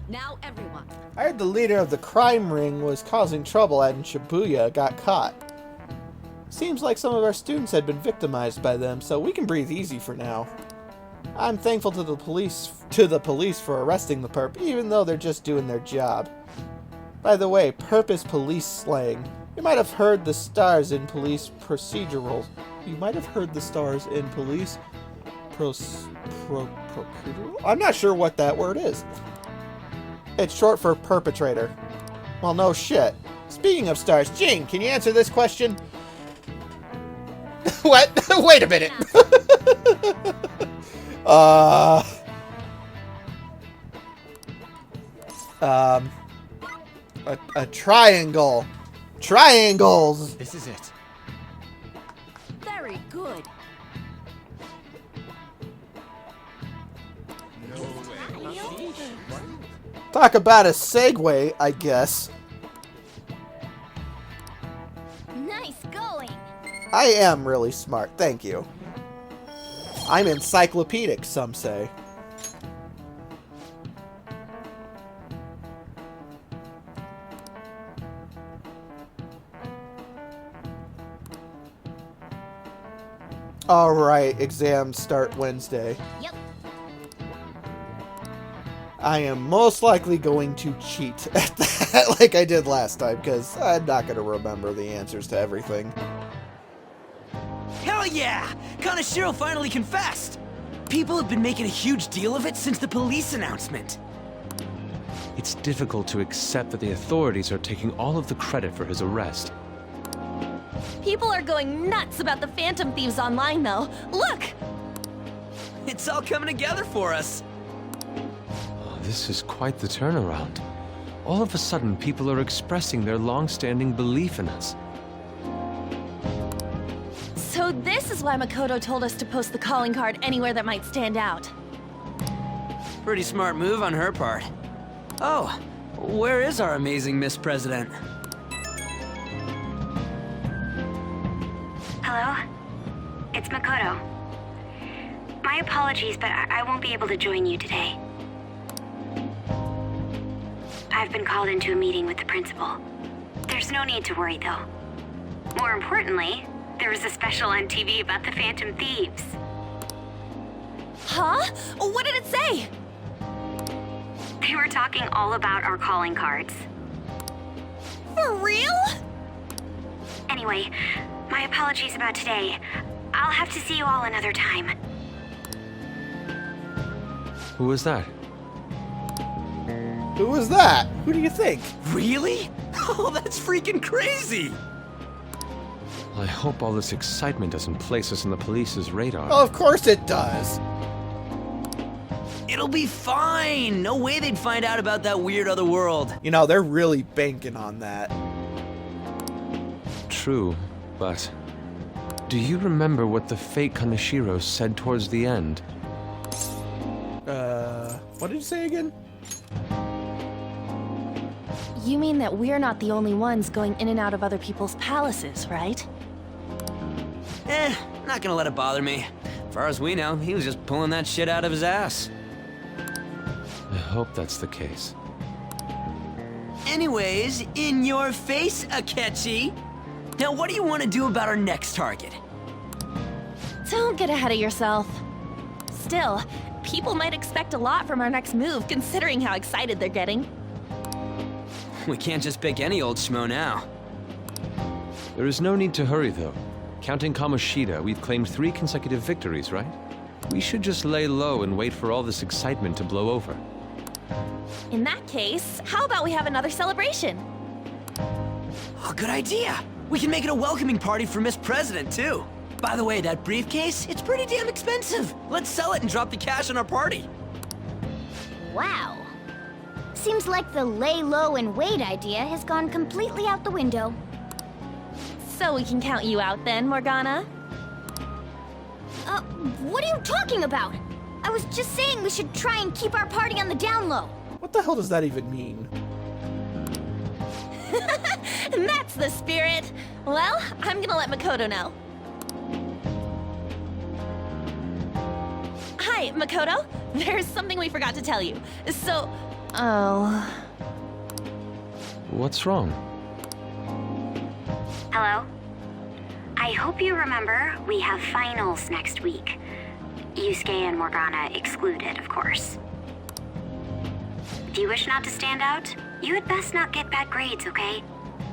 Now everyone. I heard the leader of the crime ring was causing trouble in Shibuya got caught. Seems like some of our students had been victimized by them, so we can breathe easy for now. I'm thankful to the police for arresting the perp, even though they're just doing their job. By the way, perp is police slang. You might have heard the stars in police procedural. I'm not sure what that word is. It's short for perpetrator. Well, no shit. Speaking of stars, Jane, can you answer this question? What? Wait a minute. A triangle. Triangles. This is it. Very good. Talk about a segue, I guess. Nice going. I am really smart, thank you. I'm encyclopedic, some say. Alright, exams start Wednesday. Yep. I am most likely going to cheat at that like I did last time, because I'm not going to remember the answers to everything. Hell yeah! Kaneshiro finally confessed! People have been making a huge deal of it since the police announcement. It's difficult to accept that the authorities are taking all of the credit for his arrest. People are going nuts about the Phantom Thieves online, though. Look! It's all coming together for us. Oh, this is quite the turnaround. All of a sudden, people are expressing their long-standing belief in us. So this is why Makoto told us to post the calling card anywhere that might stand out. Pretty smart move on her part. Oh, where is our amazing Miss President? Hello? It's Makoto. My apologies, but I won't be able to join you today. I've been called into a meeting with the principal. There's no need to worry, though. More importantly, there was a special on TV about the Phantom Thieves. Huh? What did it say? They were talking all about our calling cards. For real? Anyway, my apologies about today. I'll have to see you all another time. Who was that? Who was that? Who do you think? Really? Oh, that's freaking crazy! I hope all this excitement doesn't place us on the police's radar. Well, of course it does. It'll be fine! No way they'd find out about that weird other world. You know, they're really banking on that. True, but do you remember what the fake Kaneshiro said towards the end? What did you say again? You mean that we're not the only ones going in and out of other people's palaces, right? Not gonna let it bother me. As far as we know, he was just pulling that shit out of his ass. I hope that's the case. Anyways, in your face, Akechi. Now what do you want to do about our next target? Don't get ahead of yourself. Still, people might expect a lot from our next move, considering how excited they're getting. We can't just pick any old schmo now. There is no need to hurry, though. Counting Kamoshida, we've claimed 3 consecutive victories, right? We should just lay low and wait for all this excitement to blow over. In that case, how about we have another celebration? Oh, good idea! We can make it a welcoming party for Miss President, too. By the way, that briefcase, it's pretty damn expensive. Let's sell it and drop the cash on our party. Wow. Seems like the lay low and wait idea has gone completely out the window. So we can count you out then, Morgana? What are you talking about? I was just saying we should try and keep our party on the down low. What the hell does that even mean? That's the spirit. Well, I'm gonna let Makoto know. Hi, Makoto. There's something we forgot to tell you. So, Oh. What's wrong? Hello? I hope you remember we have finals next week. Yusuke and Morgana excluded, of course. Do you wish not to stand out? You had best not get bad grades, okay?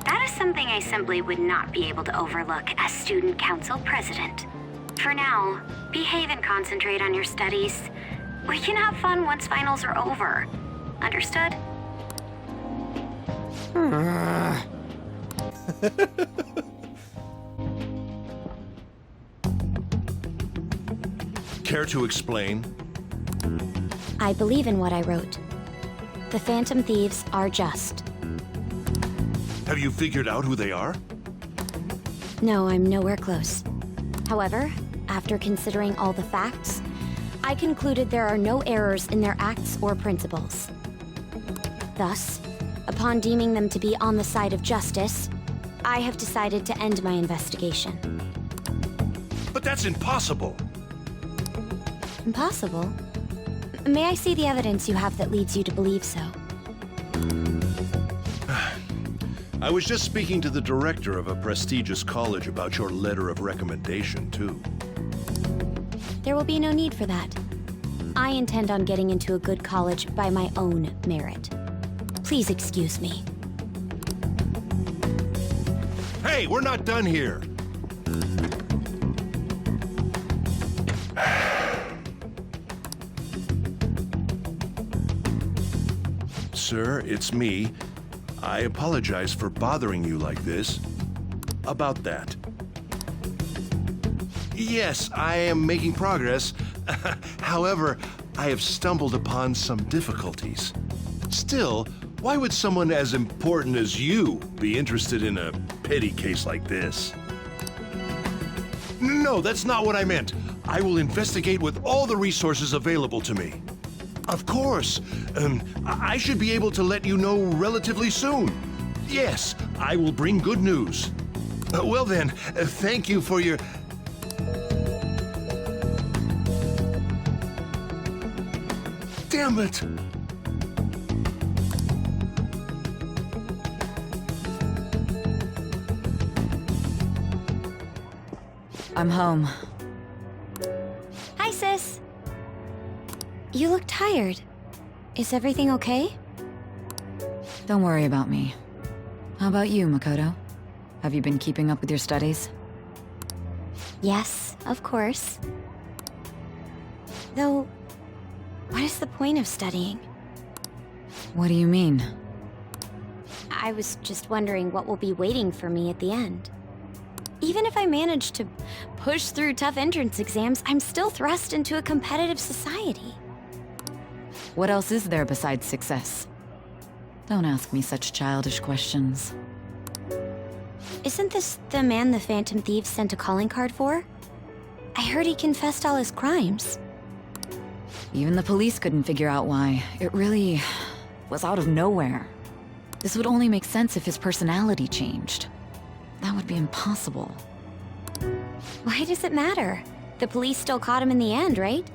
That is something I simply would not be able to overlook as student council president. For now, behave and concentrate on your studies. We can have fun once finals are over. Understood? Care to explain? I believe in what I wrote. The Phantom Thieves are just. Have you figured out who they are? No, I'm nowhere close. However, after considering all the facts, I concluded there are no errors in their acts or principles. Thus, upon deeming them to be on the side of justice, I have decided to end my investigation. But that's impossible. Impossible? May I see the evidence you have that leads you to believe so? I was just speaking to the director of a prestigious college about your letter of recommendation, too. There will be no need for that. I intend on getting into a good college by my own merit. Please excuse me. Hey, we're not done here. Sir, it's me. I apologize for bothering you like this. About that. Yes, I am making progress. However, I have stumbled upon some difficulties. Still, why would someone as important as you be interested in a petty case like this? No, that's not what I meant. I will investigate with all the resources available to me. Of course. I should be able to let you know relatively soon. Yes, I will bring good news. Well then, thank you for your... Damn it! I'm home. Hi, sis. You look tired. Is everything okay? Don't worry about me. How about you, Makoto? Have you been keeping up with your studies? Yes, of course. Though, what is the point of studying? What do you mean? I was just wondering what will be waiting for me at the end. Even if I manage to push through tough entrance exams, I'm still thrust into a competitive society. What else is there besides success? Don't ask me such childish questions. Isn't this the man the Phantom Thieves sent a calling card for? I heard he confessed all his crimes. Even the police couldn't figure out why. It really was out of nowhere. This would only make sense if his personality changed. That would be impossible. Why does it matter? The police still caught him in the end, right?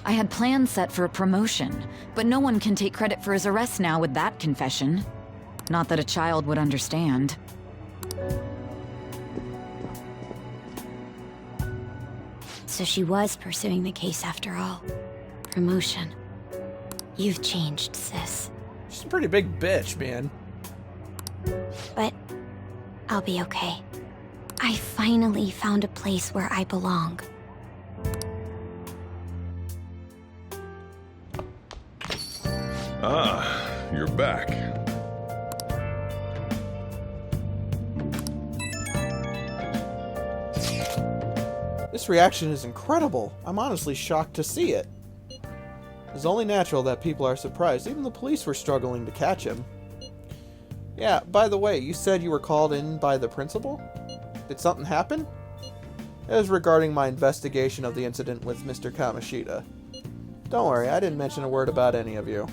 I had plans set for a promotion, but no one can take credit for his arrest now with that confession. Not that a child would understand. So she was pursuing the case after all. Promotion. You've changed, sis. She's a pretty big bitch, man. But I'll be okay. I finally found a place where I belong. Ah, you're back. This reaction is incredible. I'm honestly shocked to see it. It's only natural that people are surprised. Even the police were struggling to catch him. Yeah, by the way, you said you were called in by the principal? Did something happen? It was regarding my investigation of the incident with Mr. Kamoshida. Don't worry, I didn't mention a word about any of you.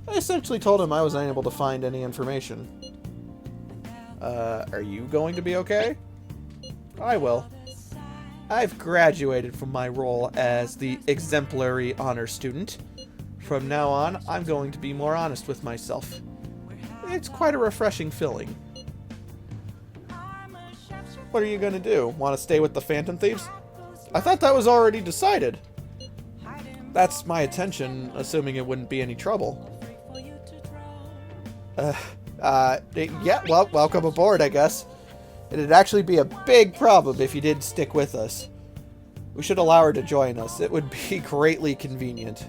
I essentially told him I was unable to find any information. Are you going to be okay? I will. I've graduated from my role as the exemplary honor student. From now on, I'm going to be more honest with myself. It's quite a refreshing feeling. What are you going to do? Want to stay with the Phantom Thieves? I thought that was already decided. That's my attention, assuming it wouldn't be any trouble. Yeah, well, welcome aboard, I guess. It'd actually be a big problem if you did stick with us. We should allow her to join us. It would be greatly convenient.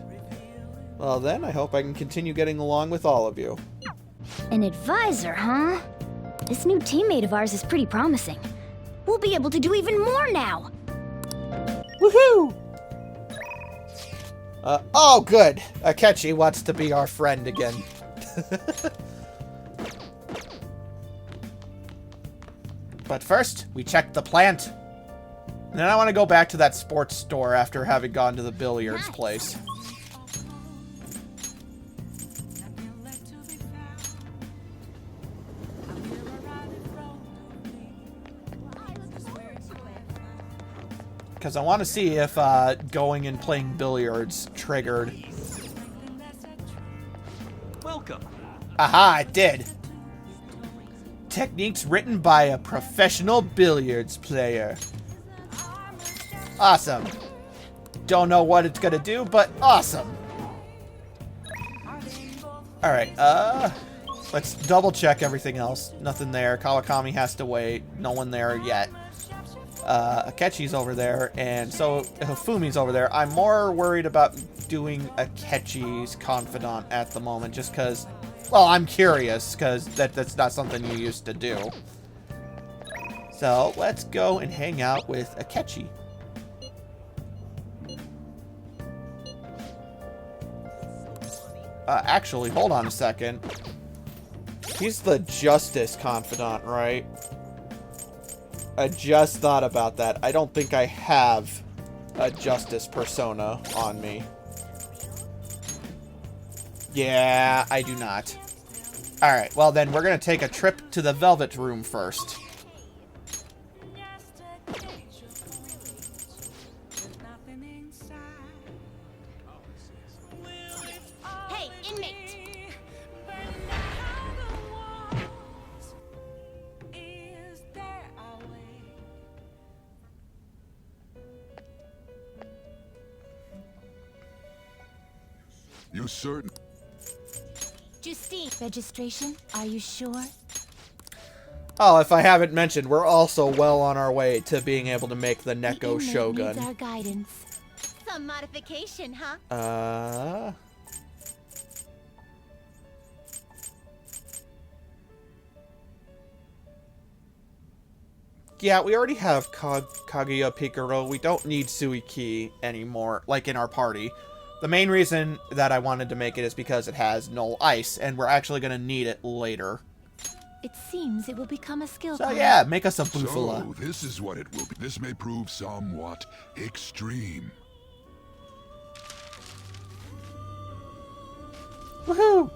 Well then, I hope I can continue getting along with all of you. An advisor, huh? This new teammate of ours is pretty promising. We'll be able to do even more now! Woohoo! Oh good! Akechi wants to be our friend again. But first, we check the plant. And then I want to go back to that sports store after having gone to the billiards place. Because I want to see if going and playing billiards triggered. Welcome. Aha, it did. Techniques written by a professional billiards player. Awesome. Don't know what it's gonna do, but awesome. Alright, let's double check everything else. Nothing there. Kawakami has to wait. No one there yet. Akechi's over there, and so Hifumi's over there. I'm more worried about doing Akechi's confidant at the moment, just because, well, I'm curious, because that's not something you used to do. So, let's go and hang out with Akechi. Actually, hold on a second. He's the Justice confidant, right? I just thought about that. I don't think I have a Justice persona on me. Yeah, I do not. Alright, well then we're going to take a trip to the Velvet Room first. Hey, inmate! You certain? Justine, registration, are you sure? Oh, if I haven't mentioned, we're also well on our way to being able to make the Neko The inmate Shogun. needs our guidance. Some modification, huh? Yeah, we already have Kaguya Picaro. We don't need Suiki anymore, like in our party. The main reason that I wanted to make it is because it has Null Ice, and we're actually going to need it later. It seems it will become a skill. So yeah, make us a Bufala. So, this is what it will be. This may prove somewhat extreme. Woohoo!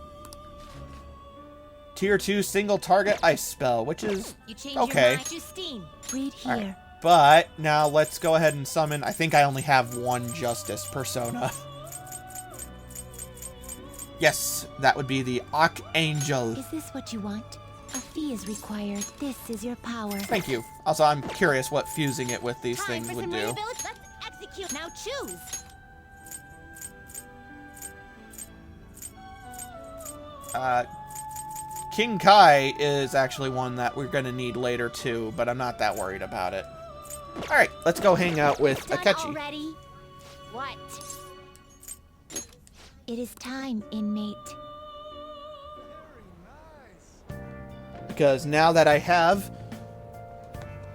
Tier 2 single target ice spell, which is okay. Justine, read here. Alright, but now let's go ahead and summon. I think I only have one Justice persona. Yes, that would be the Archangel. Is this what you want? A fee is required. This is your power. Thank you. Also, I'm curious what fusing it with these things would do. Let's execute. Now choose. King Kai is actually one that we're going to need later too, but I'm not that worried about it. Alright, let's go hang out with Done Akechi. already? What? It is time, inmate. Because now that I have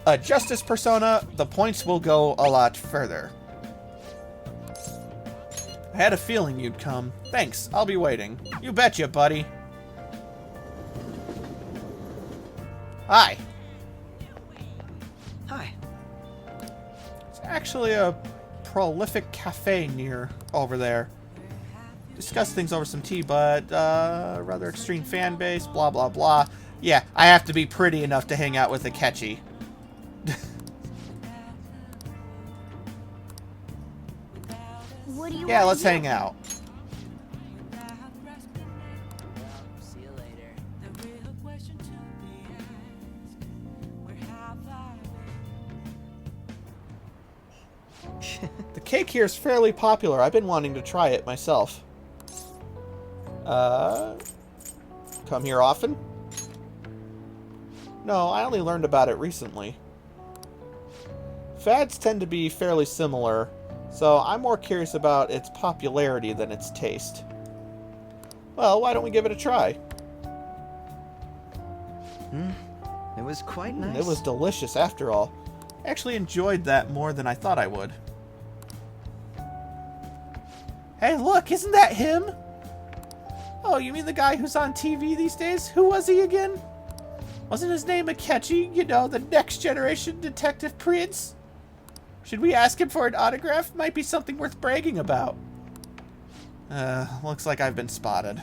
a Justice persona, the points will go a lot further. I had a feeling you'd come. Thanks, I'll be waiting. You betcha, buddy. Hi. Hi. It's actually a prolific cafe near over there. Discuss things over some tea, but rather extreme fan base, blah blah blah. Yeah, I have to be pretty enough to hang out with Akechi. What do you Yeah, want let's to do? hang out. cake here is fairly popular. I've been wanting to try it myself. Come here often? No, I only learned about it recently. Fads tend to be fairly similar, so I'm more curious about its popularity than its taste. Well, why don't we give it a try? It was quite nice. It was delicious after all. I actually enjoyed that more than I thought I would. Hey, look, isn't that him? Oh, you mean the guy who's on TV these days? Who was he again? Wasn't his name Akechi? You know, the next generation detective prince? Should we ask him for an autograph? Might be something worth bragging about. Looks like I've been spotted.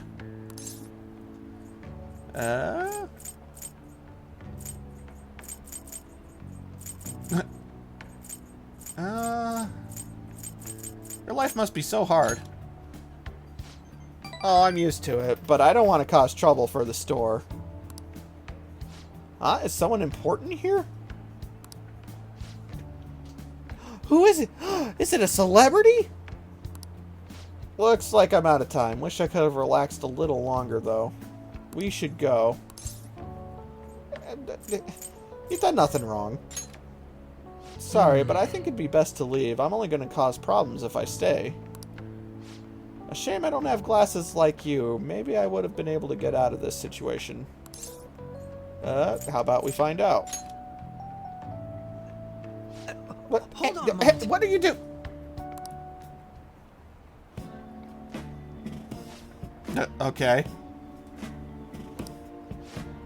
Your life must be so hard. Oh, I'm used to it, but I don't want to cause trouble for the store. Is someone important here? Who is it? Is it a celebrity? Looks like I'm out of time. Wish I could have relaxed a little longer, though. We should go. You've done nothing wrong. Sorry, but I think it'd be best to leave. I'm only going to cause problems if I stay. A shame I don't have glasses like you. Maybe I would have been able to get out of this situation. How about we find out? What? Hold on a moment. What do you do? Okay.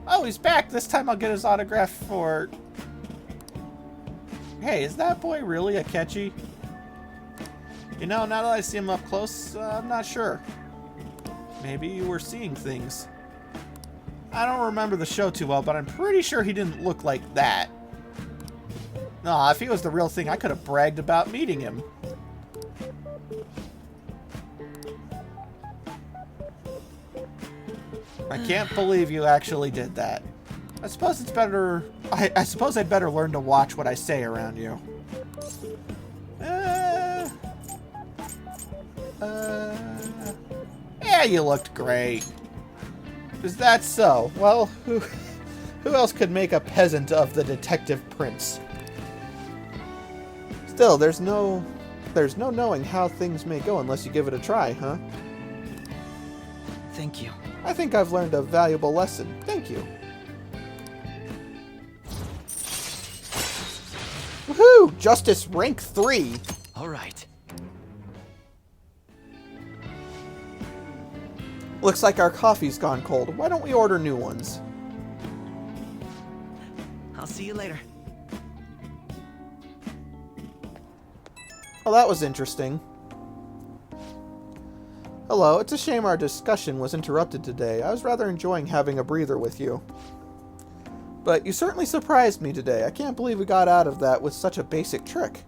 Oh, he's back. This time I'll get his autograph for... Hey, is that boy really Akechi? You know, now that I see him up close, I'm not sure. Maybe you were seeing things. I don't remember the show too well, but I'm pretty sure he didn't look like that. Nah, if he was the real thing, I could have bragged about meeting him. I can't believe you actually did that. I suppose it's better... I suppose I'd better learn to watch what I say around you. Yeah, you looked great. Is that so? Well, who else could make a peasant of the detective prince? Still, there's no knowing how things may go unless you give it a try, huh? Thank you. I think I've learned a valuable lesson. Thank you. Woohoo! Justice rank 3. All right. Looks like our coffee's gone cold. Why don't we order new ones? I'll see you later. Well, that was interesting. Hello, it's a shame our discussion was interrupted today. I was rather enjoying having a breather with you. But you certainly surprised me today. I can't believe we got out of that with such a basic trick.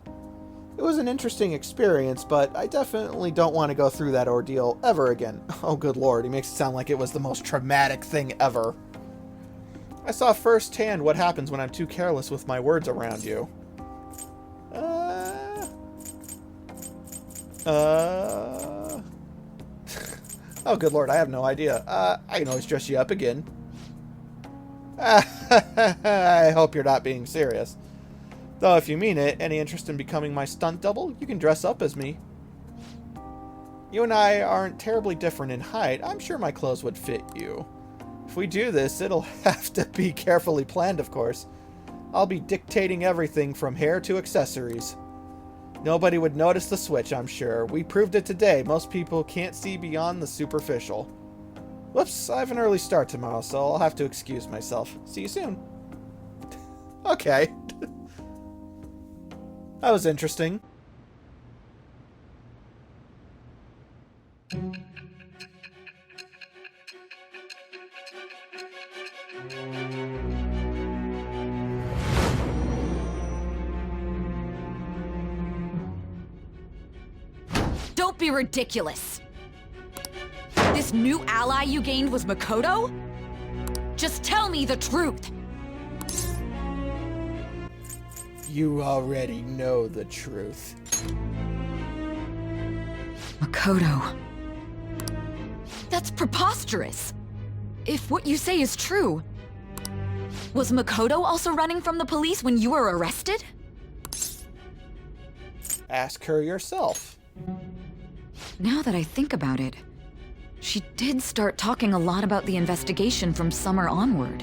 It was an interesting experience, but I definitely don't want to go through that ordeal ever again. Oh, good lord, he makes it sound like it was the most traumatic thing ever. I saw firsthand what happens when I'm too careless with my words around you. Oh, good lord, I have no idea. I can always dress you up again. I hope you're not being serious. Though if you mean it, any interest in becoming my stunt double, you can dress up as me. You and I aren't terribly different in height. I'm sure my clothes would fit you. If we do this, it'll have to be carefully planned, of course. I'll be dictating everything from hair to accessories. Nobody would notice the switch, I'm sure. We proved it today. Most people can't see beyond the superficial. Whoops, I have an early start tomorrow, so I'll have to excuse myself. See you soon. Okay. That was interesting. Don't be ridiculous. This new ally you gained was Makoto? Just tell me the truth. You already know the truth. Makoto. That's preposterous. If what you say is true, was Makoto also running from the police when you were arrested? Ask her yourself. Now that I think about it, she did start talking a lot about the investigation from summer onward.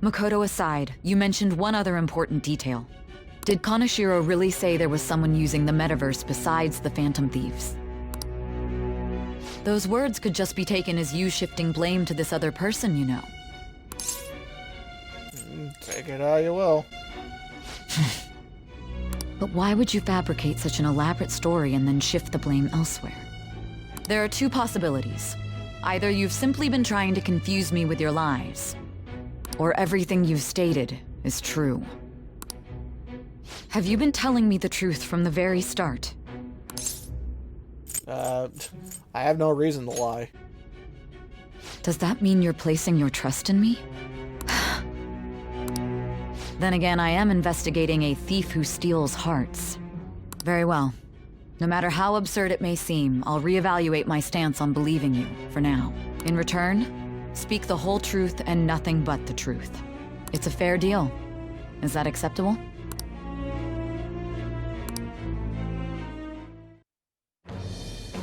Makoto aside, you mentioned one other important detail. Did Kaneshiro really say there was someone using the metaverse besides the Phantom Thieves? Those words could just be taken as you shifting blame to this other person, you know. Take it how you will. But why would you fabricate such an elaborate story and then shift the blame elsewhere? There are two possibilities. Either you've simply been trying to confuse me with your lies, or everything you've stated is true. Have you been telling me the truth from the very start? I have no reason to lie. Does that mean you're placing your trust in me? Then again, I am investigating a thief who steals hearts. Very well. No matter how absurd it may seem, I'll reevaluate my stance on believing you, for now. In return, speak the whole truth and nothing but the truth. It's a fair deal. Is that acceptable?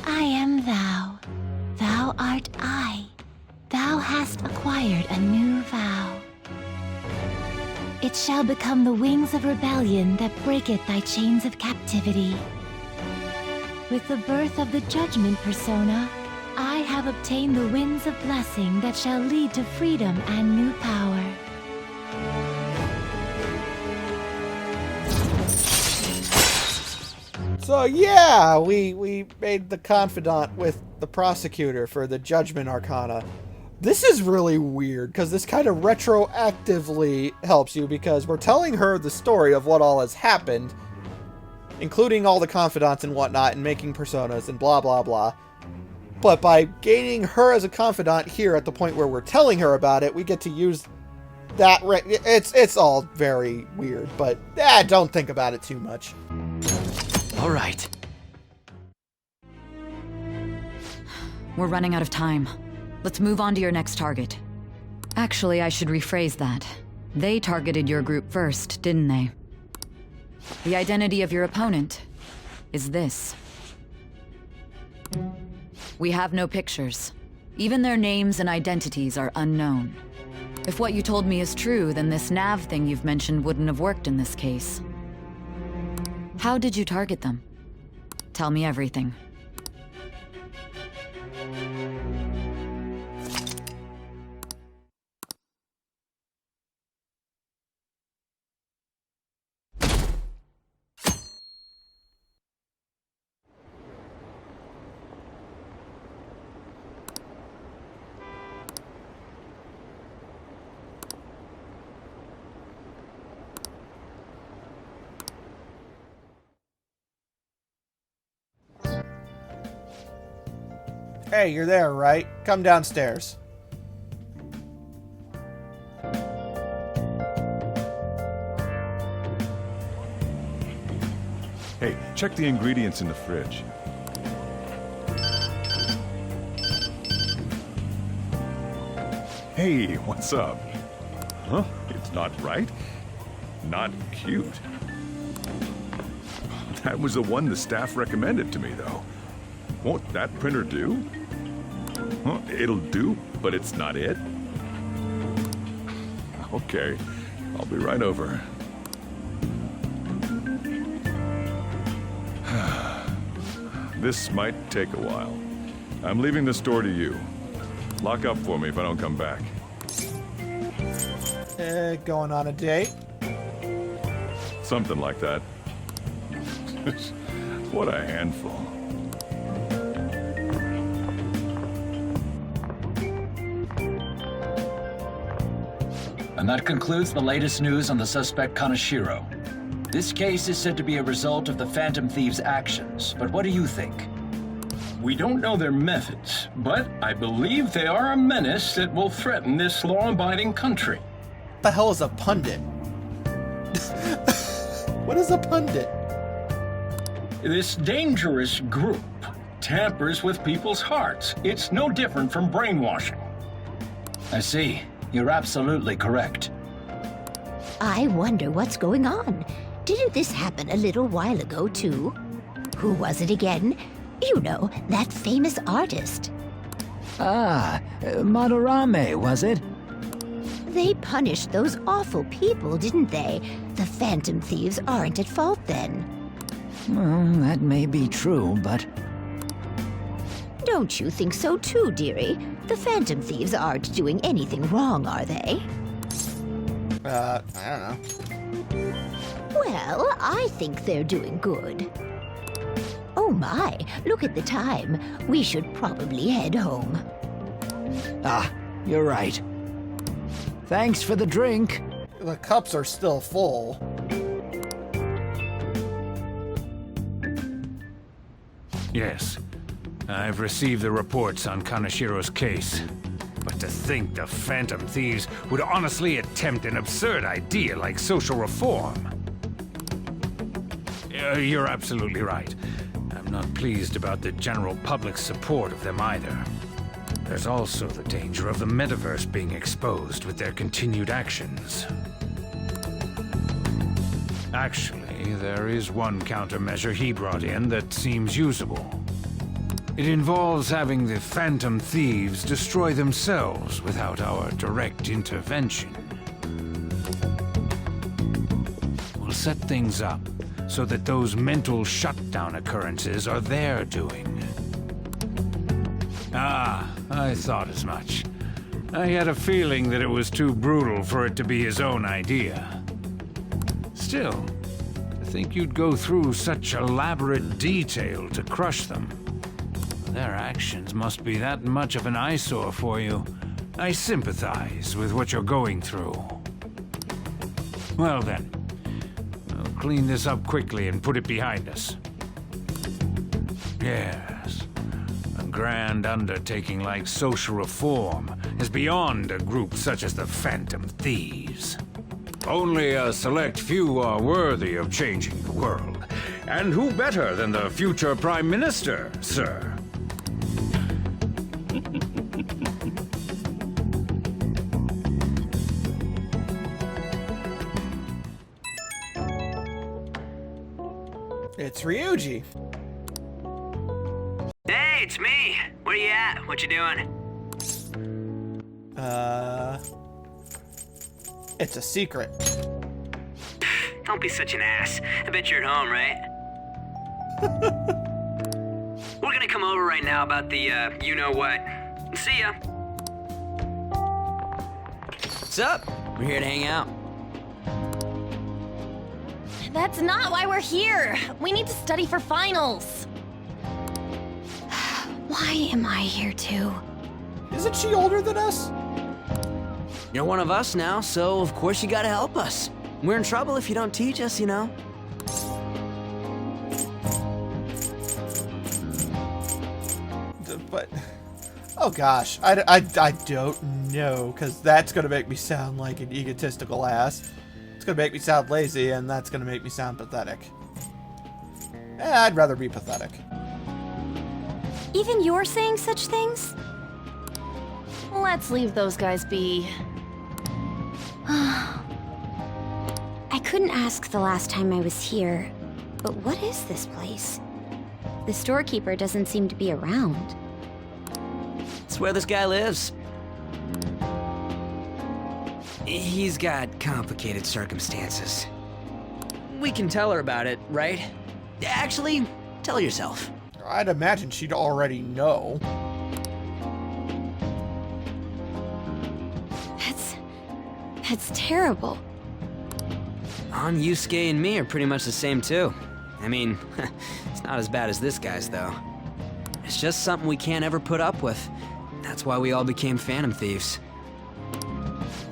I am thou. Thou art I. Thou hast acquired a new vow. It shall become the wings of rebellion that breaketh thy chains of captivity. With the birth of the judgment persona, I have obtained the winds of blessing that shall lead to freedom and new power. So yeah, we made the confidant with the prosecutor for the Judgment Arcana. This is really weird, because this kind of retroactively helps you, because we're telling her the story of what all has happened, including all the confidants and whatnot, and making personas and blah blah blah. But by gaining her as a confidant here at the point where we're telling her about it, we get to use that. It's all very weird, but don't think about it too much. All right. We're running out of time. Let's move on to your next target. Actually, I should rephrase that. They targeted your group first, didn't they? The identity of your opponent is this. We have no pictures. Even their names and identities are unknown. If what you told me is true, then this nav thing you've mentioned wouldn't have worked in this case. How did you target them? Tell me everything. Hey, you're there, right? Come downstairs. Hey, check the ingredients in the fridge. Hey, what's up? Huh? It's not right? Not cute. That was the one the staff recommended to me, though. Won't that printer do? Huh, it'll do, but it's not it. Okay, I'll be right over. This might take a while. I'm leaving the store to you. Lock up for me if I don't come back. Going on a date? Something like that. What a handful. And that concludes the latest news on the suspect Kaneshiro. This case is said to be a result of the Phantom Thieves' actions, but what do you think? We don't know their methods, but I believe they are a menace that will threaten this law-abiding country. What the hell is a pundit? What is a pundit? This dangerous group tampers with people's hearts. It's no different from brainwashing. I see. You're absolutely correct. I wonder what's going on. Didn't this happen a little while ago, too? Who was it again? You know, that famous artist. Madarame, was it? They punished those awful people, didn't they? The Phantom Thieves aren't at fault then. Well, that may be true, but... Don't you think so too, dearie? The Phantom Thieves aren't doing anything wrong, are they? I don't know. Well, I think they're doing good. Oh my, look at the time. We should probably head home. You're right. Thanks for the drink. The cups are still full. Yes, I've received the reports on Kanashiro's case. But to think the Phantom Thieves would honestly attempt an absurd idea like social reform. You're absolutely right. I'm not pleased about the general public's support of them either. There's also the danger of the metaverse being exposed with their continued actions. Actually, there is one countermeasure he brought in that seems usable. It involves having the Phantom Thieves destroy themselves without our direct intervention. We'll set things up so that those mental shutdown occurrences are their doing. I thought as much. I had a feeling that it was too brutal for it to be his own idea. Still, to think you'd go through such elaborate detail to crush them. Their actions must be that much of an eyesore for you. I sympathize with what you're going through. Well then, we'll clean this up quickly and put it behind us. Yes, a grand undertaking like social reform is beyond a group such as the Phantom Thieves. Only a select few are worthy of changing the world. And who better than the future Prime Minister, sir? It's Ryuji. Hey, it's me. Where you at? What you doing? It's a secret. Don't be such an ass. I bet you're at home, right? We're gonna come over right now about the, you-know-what. See ya. What's up? We're here to hang out. That's not why we're here. We need to study for finals. Why am I here too? Isn't she older than us? You're one of us now, so of course you gotta help us. We're in trouble if you don't teach us, you know. But, oh gosh, I don't know, because that's going to make me sound like an egotistical ass. It's going to make me sound lazy, and that's going to make me sound pathetic. I'd rather be pathetic. Even you're saying such things? Let's leave those guys be. I couldn't ask the last time I was here, but what is this place? The storekeeper doesn't seem to be around. It's where this guy lives. He's got complicated circumstances. We can tell her about it, right? Actually, tell yourself. I'd imagine she'd already know. That's terrible. Yusuke and me are pretty much the same too. I mean, it's not as bad as this guy's though. It's just something we can't ever put up with. That's why we all became Phantom Thieves.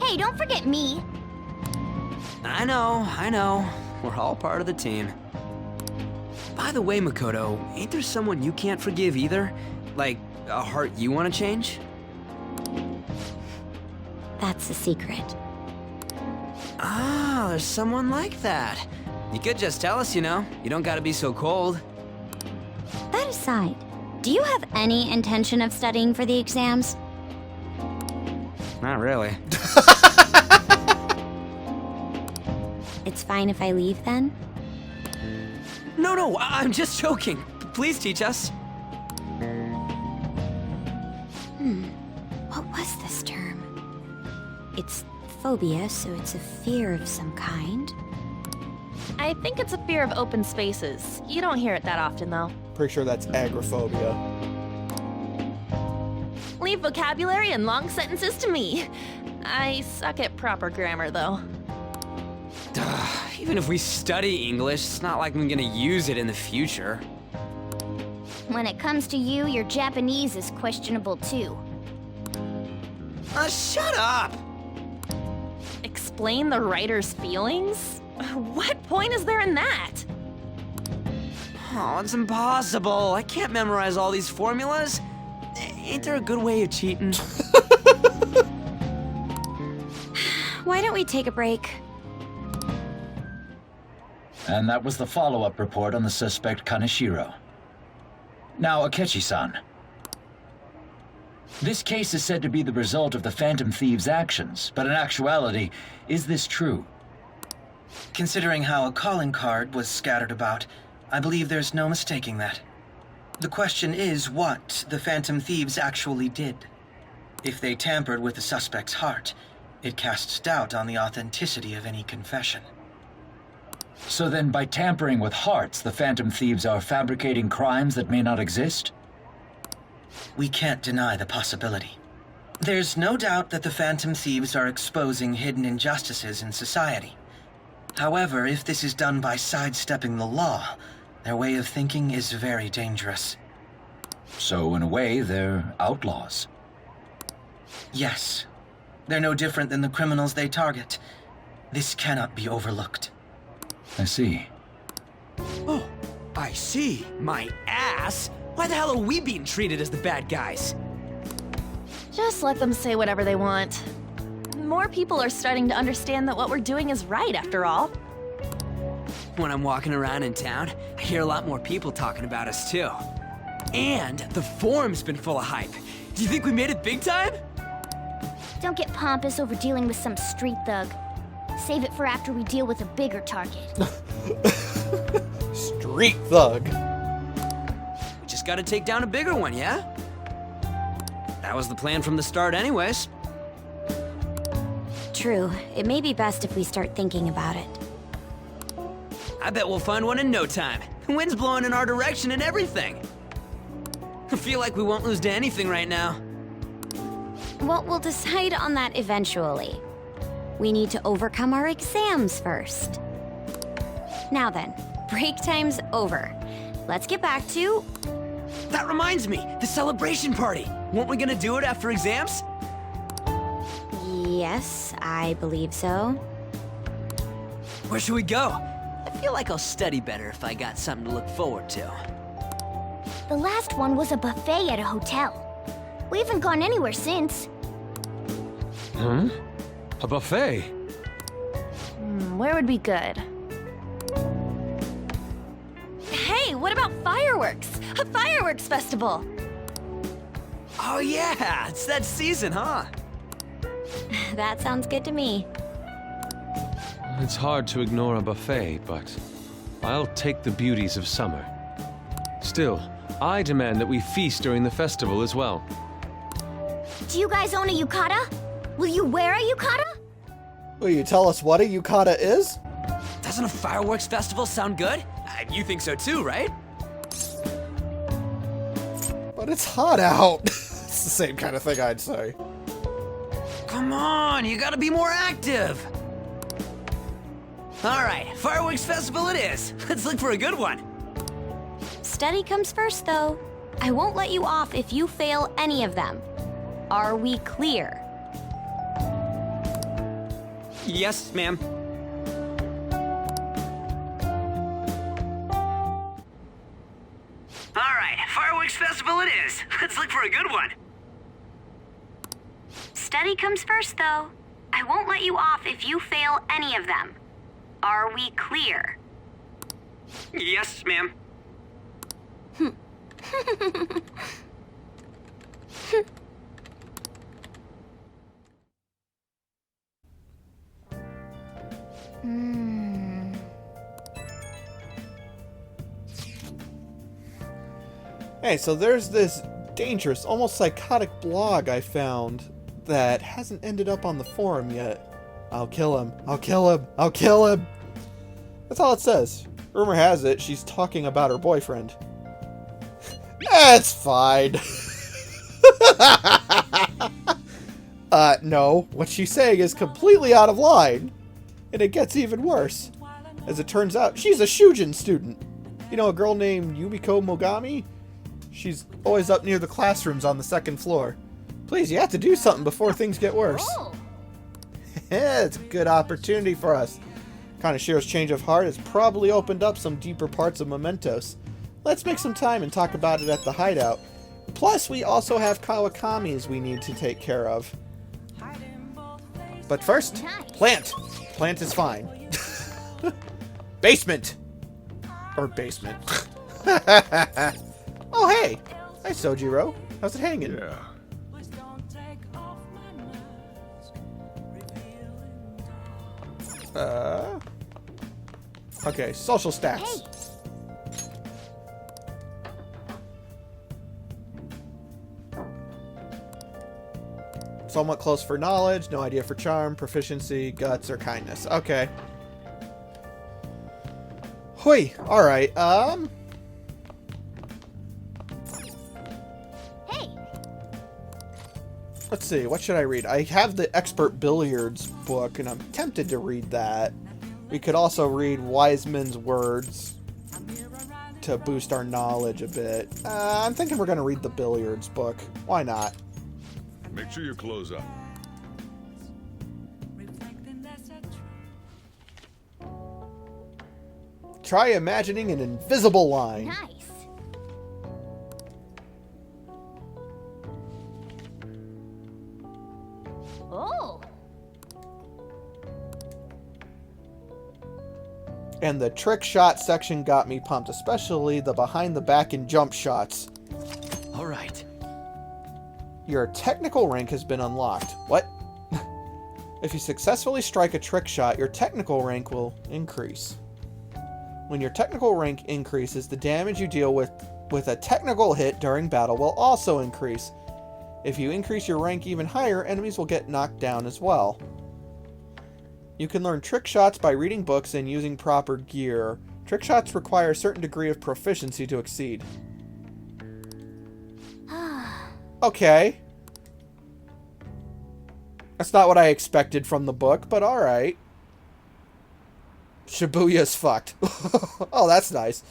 Hey, don't forget me. I know. We're all part of the team. By the way, Makoto, ain't there someone you can't forgive either? Like, a heart you want to change? That's a secret. Ah, there's someone like that. You could just tell us, you know. You don't gotta be so cold. aside, do you have any intention of studying for the exams? Not really. It's fine if I leave then? No, I'm just joking. Please teach us. What was this term? It's phobia, so it's a fear of some kind. I think it's a fear of open spaces. You don't hear it that often, though. Pretty sure that's agoraphobia. Leave vocabulary and long sentences to me. I suck at proper grammar, though. Even if we study English, it's not like I'm gonna use it in the future. When it comes to you, your Japanese is questionable too. Shut up! Explain the writer's feelings? What point is there in that? Oh, it's impossible. I can't memorize all these formulas. Ain't there a good way of cheating? Why don't we take a break? And that was the follow-up report on the suspect Kaneshiro. Now, Akechi-san. This case is said to be the result of the Phantom Thieves' actions, but in actuality, is this true? Considering how a calling card was scattered about, I believe there's no mistaking that. The question is what the Phantom Thieves actually did. If they tampered with the suspect's heart, it casts doubt on the authenticity of any confession. So then, by tampering with hearts, the Phantom Thieves are fabricating crimes that may not exist? We can't deny the possibility. There's no doubt that the Phantom Thieves are exposing hidden injustices in society. However, if this is done by sidestepping the law, their way of thinking is very dangerous. So, in a way, they're outlaws. Yes. They're no different than the criminals they target. This cannot be overlooked. I see. Oh, I see. My ass? Why the hell are we being treated as the bad guys? Just let them say whatever they want. More people are starting to understand that what we're doing is right, after all. When I'm walking around in town, I hear a lot more people talking about us, too. And the forum's been full of hype. Do you think we made it big time? Don't get pompous over dealing with some street thug. Save it for after we deal with a bigger target. Street thug. We just gotta take down a bigger one, yeah? That was the plan from the start anyways. True. It may be best if we start thinking about it. I bet we'll find one in no time. The wind's blowing in our direction and everything. I feel like we won't lose to anything right now. Well, we'll decide on that eventually. We need to overcome our exams first. Now then, break time's over. Let's get back to... That reminds me, the celebration party. Weren't we gonna do it after exams? Yes, I believe so. Where should we go? I feel like I'll study better if I got something to look forward to. The last one was a buffet at a hotel. We haven't gone anywhere since. A buffet? Where would be good? Hey, what about fireworks? A fireworks festival! Oh yeah, it's that season, huh? That sounds good to me. It's hard to ignore a buffet, but I'll take the beauties of summer. Still, I demand that we feast during the festival as well. Do you guys own a yukata? Will you wear a yukata? Will you tell us what a yukata is? Doesn't a fireworks festival sound good? You think so too, right? But it's hot out. It's the same kind of thing I'd say. Come on, you gotta be more active. All right, fireworks festival it is. Let's look for a good one. Study comes first, though. I won't let you off if you fail any of them. Are we clear? Yes, ma'am. All right, fireworks festival it is. Let's look for a good one. Study comes first, though. I won't let you off if you fail any of them. Are we clear? Yes, ma'am. Hey, so there's this dangerous, almost psychotic blog I found that hasn't ended up on the forum yet. I'll kill him. I'll kill him. I'll kill him. That's all it says. Rumor has it she's talking about her boyfriend. It's fine. No. What she's saying is completely out of line. And it gets even worse. As it turns out, she's a Shujin student. You know, a girl named Yumiko Mogami? She's always up near the classrooms on the second floor. Please, you have to do something before things get worse. It's a good opportunity for us. Kanashiro's change of heart has probably opened up some deeper parts of Mementos. Let's make some time and talk about it at the hideout. Plus, we also have Kawakamis we need to take care of. But first, plant. Plant is fine. Basement. Or basement. Oh, hey. Hi, Sojiro. How's it hanging? Yeah. Okay, social stats. Somewhat close for knowledge, no idea for charm, proficiency, guts, or kindness. Okay. Hui, alright, let's see, what should I read? I have the Expert Billiards book, and I'm tempted to read that. We could also read Wiseman's Words to boost our knowledge a bit. I'm thinking we're going to read the Billiards book. Why not? Make sure you close up. Try imagining an invisible line. Nice. Oh. And the trick shot section got me pumped, especially the behind the back and jump shots. All right. Your technical rank has been unlocked. What? If you successfully strike a trick shot, your technical rank will increase. When your technical rank increases, the damage you deal with a technical hit during battle will also increase. If you increase your rank even higher, enemies will get knocked down as well. You can learn trick shots by reading books and using proper gear. Trick shots require a certain degree of proficiency to exceed. Okay. That's not what I expected from the book, but alright. Shibuya's fucked. Oh, that's nice.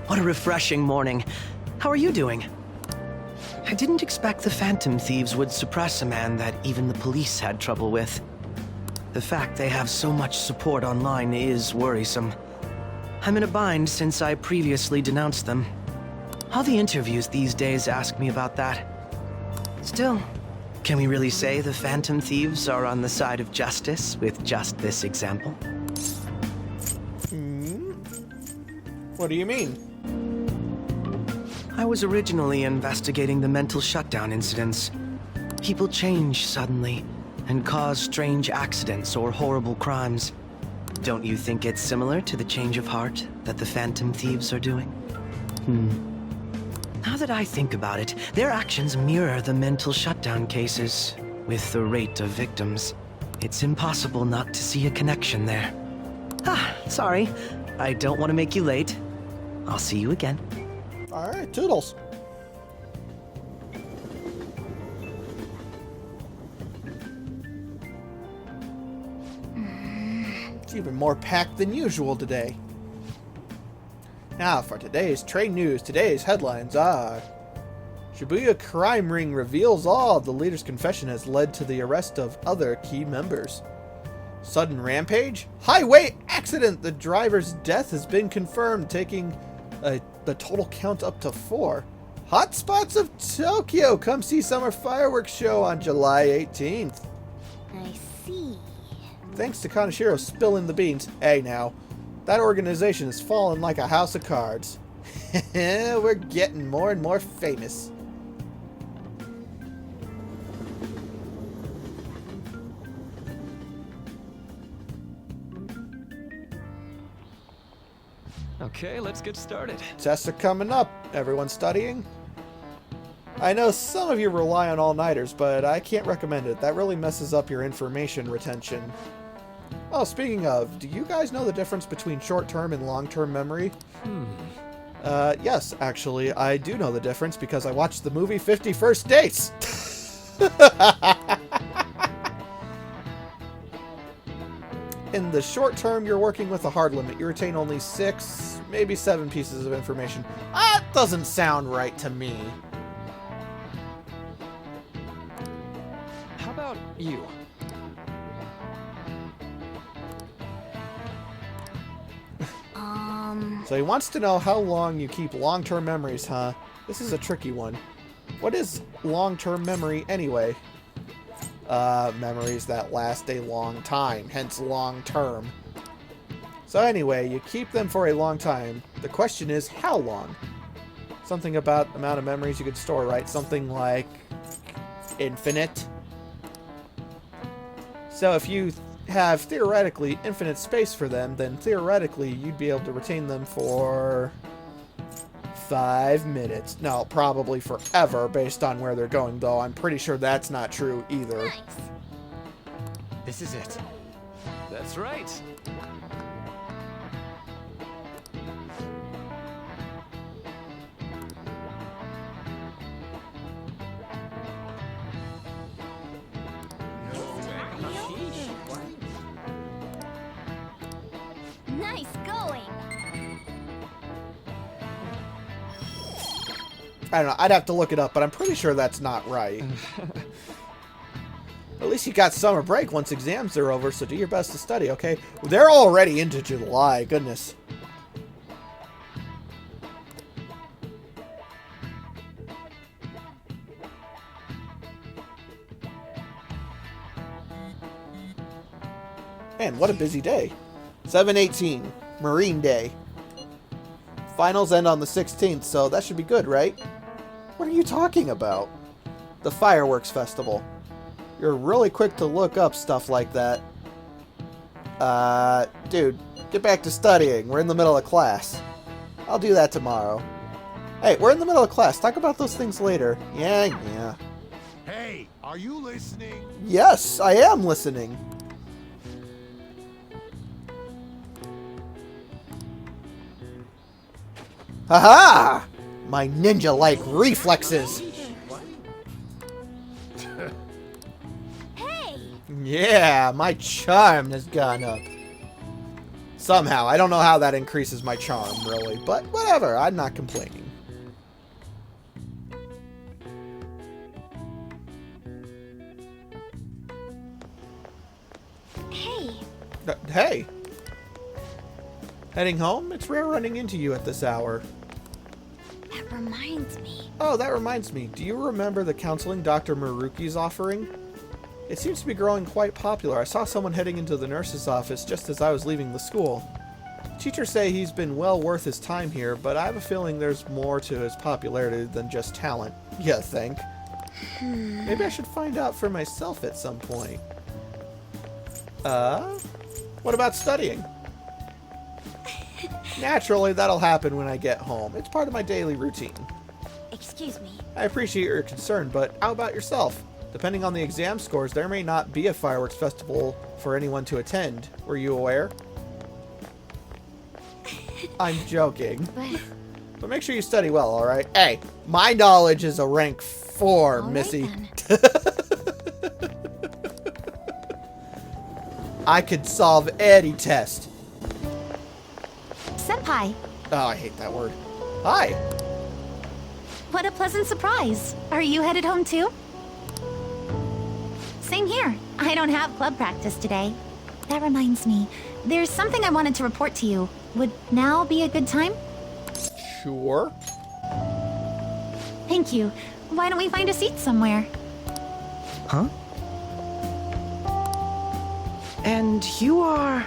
What a refreshing morning. How are you doing? I didn't expect the Phantom Thieves would suppress a man that even the police had trouble with. The fact they have so much support online is worrisome. I'm in a bind since I previously denounced them. All the interviews these days ask me about that. Still, can we really say the Phantom Thieves are on the side of justice with just this example? What do you mean? I was originally investigating the mental shutdown incidents. People change suddenly and cause strange accidents or horrible crimes. Don't you think it's similar to the change of heart that the Phantom Thieves are doing? Now that I think about it, their actions mirror the mental shutdown cases. With the rate of victims, it's impossible not to see a connection there. Sorry. I don't want to make you late. I'll see you again. Alright, toodles. It's even more packed than usual today. Now for today's trade news, today's headlines are... Shibuya crime ring reveals all. The leader's confession has led to the arrest of other key members. Sudden rampage? Highway accident. The driver's death has been confirmed, taking the total count up to 4. Hotspots of Tokyo. Come see Summer Fireworks Show on July 18th. I see. Thanks to Kaneshiro spilling the beans. Hey now, that organization is falling like a house of cards. We're getting more and more famous. Okay, let's get started. Tests are coming up. Everyone studying? I know some of you rely on all-nighters, but I can't recommend it. That really messes up your information retention. Oh, speaking of, do you guys know the difference between short-term and long-term memory? Yes, actually, I do know the difference because I watched the movie 50 First Dates. In the short term, you're working with a hard limit. You retain only 6, maybe 7 pieces of information. That doesn't sound right to me. How about you? So he wants to know how long you keep long-term memories, huh? This is a tricky one. What is long-term memory anyway? Memories that last a long time, hence long-term. So anyway, you keep them for a long time. The question is, how long? Something about the amount of memories you could store, right? Something like infinite. So if you have theoretically infinite space for them, then theoretically you'd be able to retain them for 5 minutes. No, probably forever based on where they're going, though. I'm pretty sure that's not true either. Nice. This is it. That's right. Nice going. I don't know. I'd have to look it up, but I'm pretty sure that's not right. At least you got summer break once exams are over, so do your best to study, okay? They're already into July. Goodness. Man, what a busy day. 7/18, Marine Day. Finals end on the 16th, so that should be good, right? What are you talking about? The Fireworks Festival. You're really quick to look up stuff like that. Dude, get back to studying. We're in the middle of class. I'll do that tomorrow. Hey, we're in the middle of class. Talk about those things later. Yeah. Hey, are you listening? Yes, I am listening. Haha! My ninja-like reflexes! Hey! Yeah, my charm has gone up. Somehow. I don't know how that increases my charm, really. But whatever, I'm not complaining. Hey! Hey! Heading home? It's rare running into you at this hour. That reminds me. Oh, that reminds me. Do you remember the counseling Dr. Maruki's offering? It seems to be growing quite popular. I saw someone heading into the nurse's office just as I was leaving the school. Teachers say he's been well worth his time here, but I have a feeling there's more to his popularity than just talent. You think? Maybe I should find out for myself at some point. What about studying? Naturally, that'll happen when I get home. It's part of my daily routine. Excuse me. I appreciate your concern, but how about yourself? Depending on the exam scores, there may not be a fireworks festival for anyone to attend. Were you aware? I'm joking. But make sure you study well, alright? Hey, my knowledge is a rank 4, All Missy. right, I could solve any test. Senpai, Oh, I hate that word. Hi. what a pleasant surprise. Are you headed home too? Same here. I don't have club practice today. that reminds me. There's something I wanted to report to you. Would now be a good time? Sure. Thank you. Why don't we find a seat somewhere? Huh? And you are...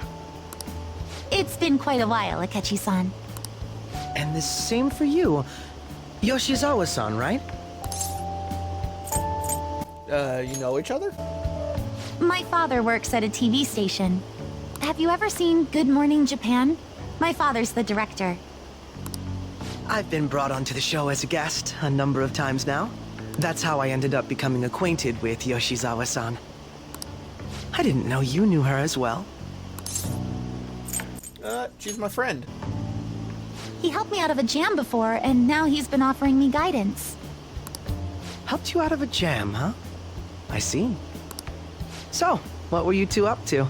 It's been quite a while, Akechi-san. And the same for you. Yoshizawa-san, right? You know each other? My father works at a TV station. Have you ever seen Good Morning Japan? My father's the director. I've been brought onto the show as a guest a number of times now. That's how I ended up becoming acquainted with Yoshizawa-san. I didn't know you knew her as well. She's my friend. He helped me out of a jam before, and now he's been offering me guidance. Helped you out of a jam, huh? I see. So, what were you two up to?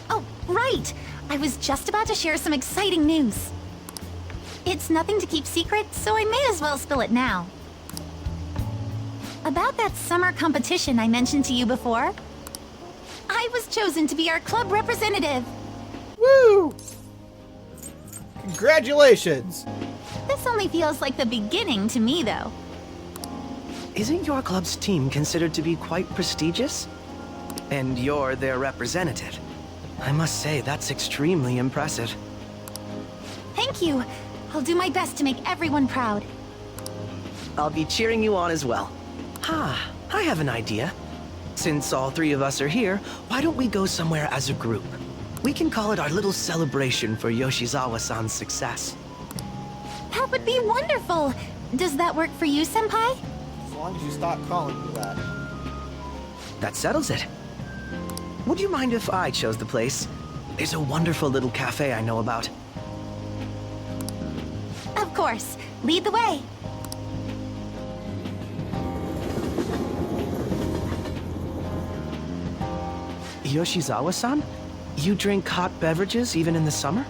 Oh, right! I was just about to share some exciting news. It's nothing to keep secret, so I may as well spill it now. About that summer competition I mentioned to you before, I was chosen to be our club representative. Woo! Congratulations! This only feels like the beginning to me, though. Isn't your club's team considered to be quite prestigious? And you're their representative. I must say, that's extremely impressive. Thank you. I'll do my best to make everyone proud. I'll be cheering you on as well. I have an idea. Since all three of us are here, why don't we go somewhere as a group? We can call it our little celebration for Yoshizawa-san's success. That would be wonderful! Does that work for you, Senpai? As long as you stop calling me that. That settles it. Would you mind if I chose the place? There's a wonderful little cafe I know about. Of course. Lead the way. Yoshizawa-san? You drink hot beverages even in the summer?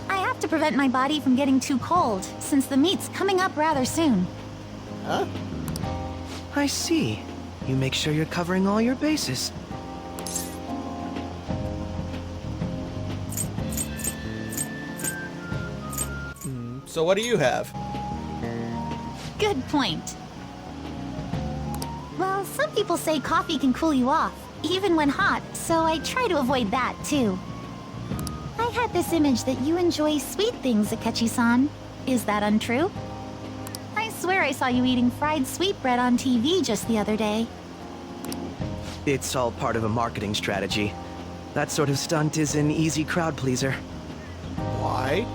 I have to prevent my body from getting too cold, since the meet's coming up rather soon. Huh? I see. You make sure you're covering all your bases. So what do you have? Good point. Well, some people say coffee can cool you off, even when hot, so I try to avoid that, too. I had this image that you enjoy sweet things, Akechi-san. Is that untrue? I swear I saw you eating fried sweetbread on TV just the other day. It's all part of a marketing strategy. That sort of stunt is an easy crowd pleaser. Why?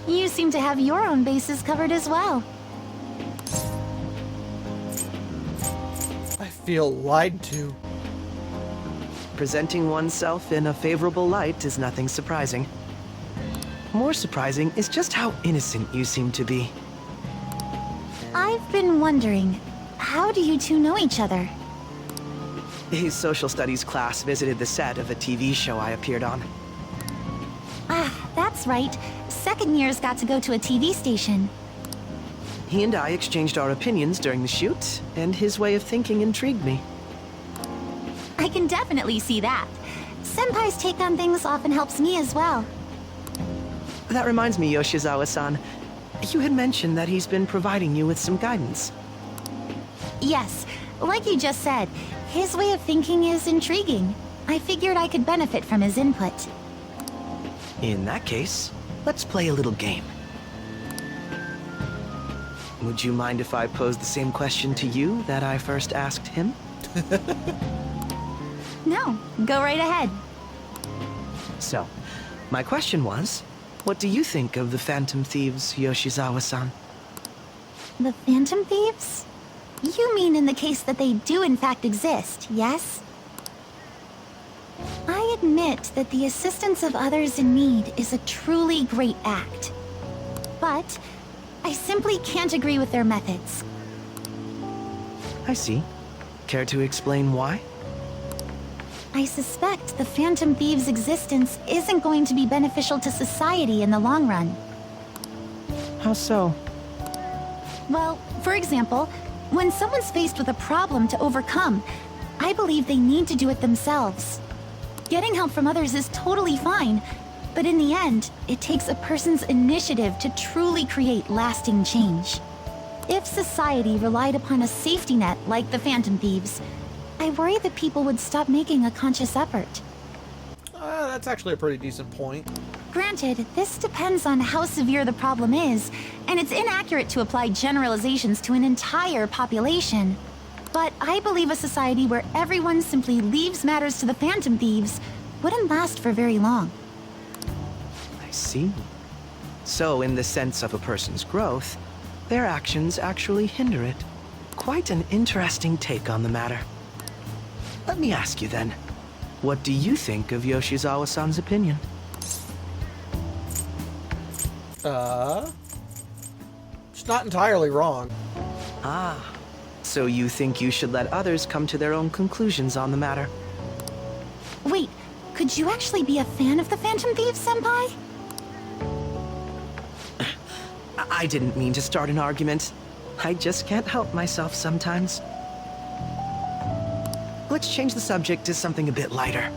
You seem to have your own bases covered as well. I feel lied to. Presenting oneself in a favorable light is nothing surprising. More surprising is just how innocent you seem to be. I've been wondering, how do you two know each other? His social studies class visited the set of a TV show I appeared on. Ah, that's right. Second years got to go to a TV station. He and I exchanged our opinions during the shoot, and his way of thinking intrigued me. I can definitely see that. Senpai's take on things often helps me as well. That reminds me, Yoshizawa-san. You had mentioned that he's been providing you with some guidance. Yes, like you just said, his way of thinking is intriguing. I figured I could benefit from his input. In that case, let's play a little game. Would you mind if I posed the same question to you that I first asked him? No, go right ahead. So, my question was, what do you think of the Phantom Thieves, Yoshizawa-san? The Phantom Thieves? You mean in the case that they do in fact exist, yes? I admit that the assistance of others in need is a truly great act. But I simply can't agree with their methods. I see. Care to explain why? I suspect the Phantom Thieves' existence isn't going to be beneficial to society in the long run. How so? Well, for example, when someone's faced with a problem to overcome, I believe they need to do it themselves. Getting help from others is totally fine, but in the end, it takes a person's initiative to truly create lasting change. If society relied upon a safety net like the Phantom Thieves, I worry that people would stop making a conscious effort. That's actually a pretty decent point. Granted, this depends on how severe the problem is, and it's inaccurate to apply generalizations to an entire population. But I believe a society where everyone simply leaves matters to the Phantom Thieves wouldn't last for very long. I see. So, in the sense of a person's growth, their actions actually hinder it. Quite an interesting take on the matter. Let me ask you then, what do you think of Yoshizawa-san's opinion? It's not entirely wrong. Ah, so you think you should let others come to their own conclusions on the matter? Wait, could you actually be a fan of the Phantom Thieves, Senpai? I didn't mean to start an argument. I just can't help myself sometimes. Let's change the subject to something a bit lighter.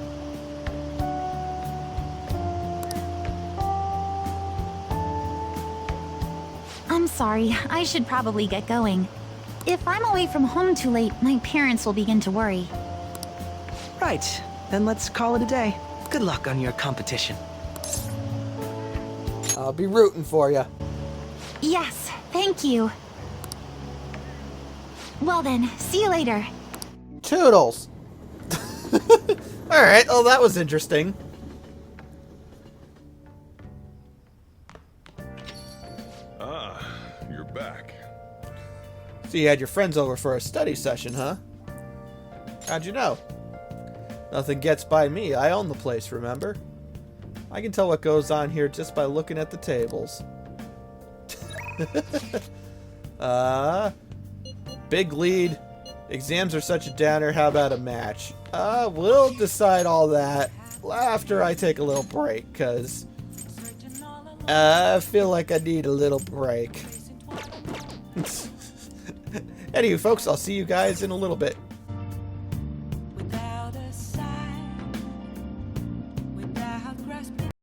I'm sorry, I should probably get going. If I'm away from home too late, my parents will begin to worry. Right, then let's call it a day. Good luck on your competition. I'll be rooting for you. Yes, thank you. Well then, see you later. Toodles! Alright, well that was interesting. Ah, you're back. So you had your friends over for a study session, huh? How'd you know? Nothing gets by me. I own the place, remember? I can tell what goes on here just by looking at the tables. Big lead. Exams are such a downer. How about a match? We'll decide all that after I take a little break, because I feel like I need a little break. Anywho, folks, I'll see you guys in a little bit.